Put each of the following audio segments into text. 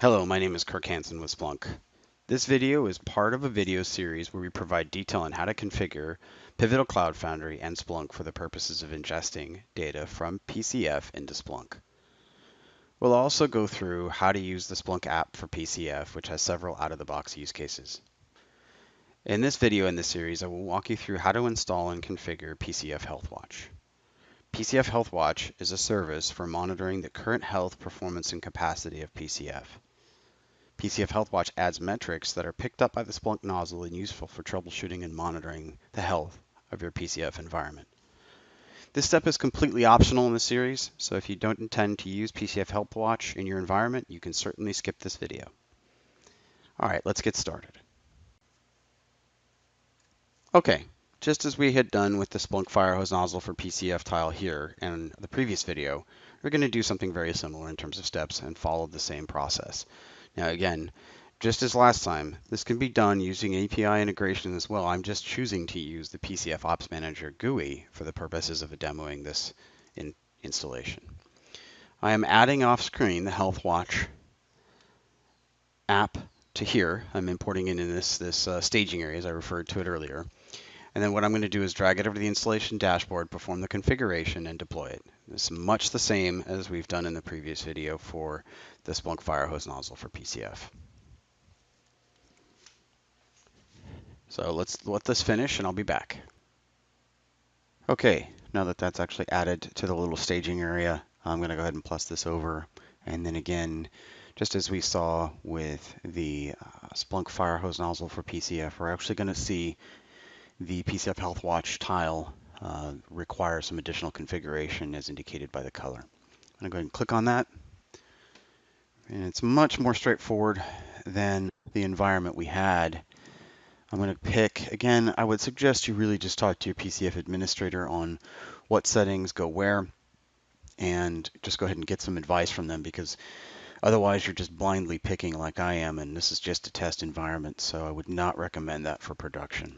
Hello, my name is Kirk Hansen with Splunk. This video is part of a video series where we provide detail on how to configure Pivotal Cloud Foundry and Splunk for the purposes of ingesting data from PCF into Splunk. We'll also go through how to use the Splunk app for PCF, which has several out-of-the-box use cases. In this video in this series, I will walk you through how to install and configure PCF HealthWatch. PCF HealthWatch is a service for monitoring the current health, performance, and capacity of PCF. PCF HealthWatch adds metrics that are picked up by the Splunk nozzle and useful for troubleshooting and monitoring the health of your PCF environment. This step is completely optional in the series, so if you don't intend to use PCF HealthWatch in your environment, you can certainly skip this video. All right, let's get started. Okay, just as we had done with the Splunk Firehose nozzle for PCF tile here in the previous video, we're going to do something very similar in terms of steps and follow the same process. Now again, just as last time, this can be done using API integration as well. I'm just choosing to use the PCF Ops Manager GUI for the purposes of demoing this installation. I am adding off screen the HealthWatch app to here. I'm importing it in this staging area as I referred to it earlier. And then what I'm going to do is drag it over to the installation dashboard, perform the configuration, and deploy it. It's much the same as we've done in the previous video for the Splunk Firehose nozzle for PCF. So let's let this finish and I'll be back. Okay, now that that's actually added to the little staging area, I'm going to go ahead and plus this over. And then again, just as we saw with the Splunk Firehose nozzle for PCF, we're actually going to see the PCF HealthWatch tile requires some additional configuration as indicated by the color. I'm going to go ahead and click on that. And it's much more straightforward than the environment we had. I'm going to pick, again, I would suggest you really just talk to your PCF administrator on what settings go where, and just go ahead and get some advice from them, because otherwise you're just blindly picking like I am, and this is just a test environment, so I would not recommend that for production.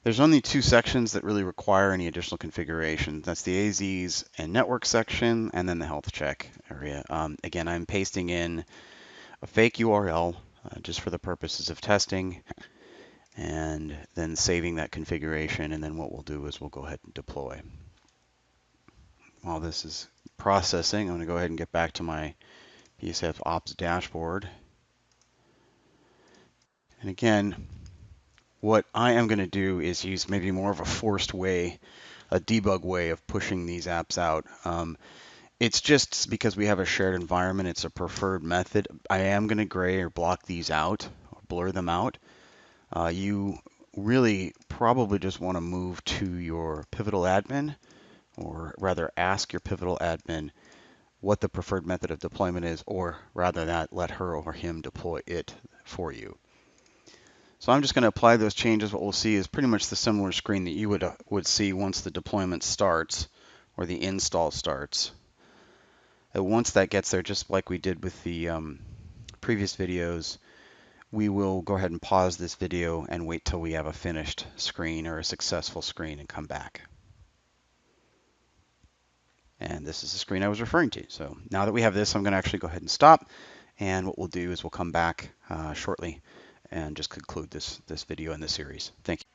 There's only two sections that really require any additional configuration. That's the AZs and network section, and then the health check area. Again, I'm pasting in a fake URL just for the purposes of testing, and then saving that configuration. And then what we'll do is we'll go ahead and deploy. While this is processing, I'm going to go ahead and get back to my PCF Ops dashboard. And again, what I am going to do is use maybe more of a forced way, a debug way of pushing these apps out. It's just because we have a shared environment, it's a preferred method. I am going to gray or block these out, or blur them out. You really probably just want to move to your Pivotal admin, or rather ask your Pivotal admin what the preferred method of deployment is, or rather that let her or him deploy it for you. So I'm just going to apply those changes. What we'll see is pretty much the similar screen that you would see once the deployment starts or the install starts. And once that gets there, just like we did with the previous videos, we will go ahead and pause this video and wait till we have a finished screen or a successful screen and come back. And this is the screen I was referring to. So now that we have this, I'm going to actually go ahead and stop. And what we'll do is we'll come back shortly and just conclude this video in the series. Thank you.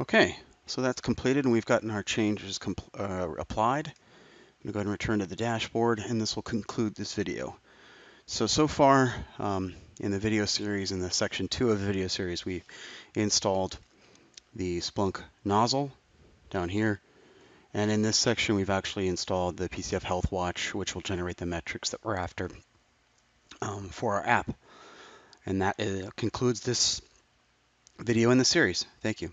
Okay, so that's completed and we've gotten our changes applied. I'm going to go ahead and return to the dashboard, and this will conclude this video. So far in the video series, in the section 2 of the video series, we installed the Splunk nozzle down here. And in this section, we've actually installed the PCF HealthWatch, which will generate the metrics that we're after for our app. And that concludes this video in the series. Thank you.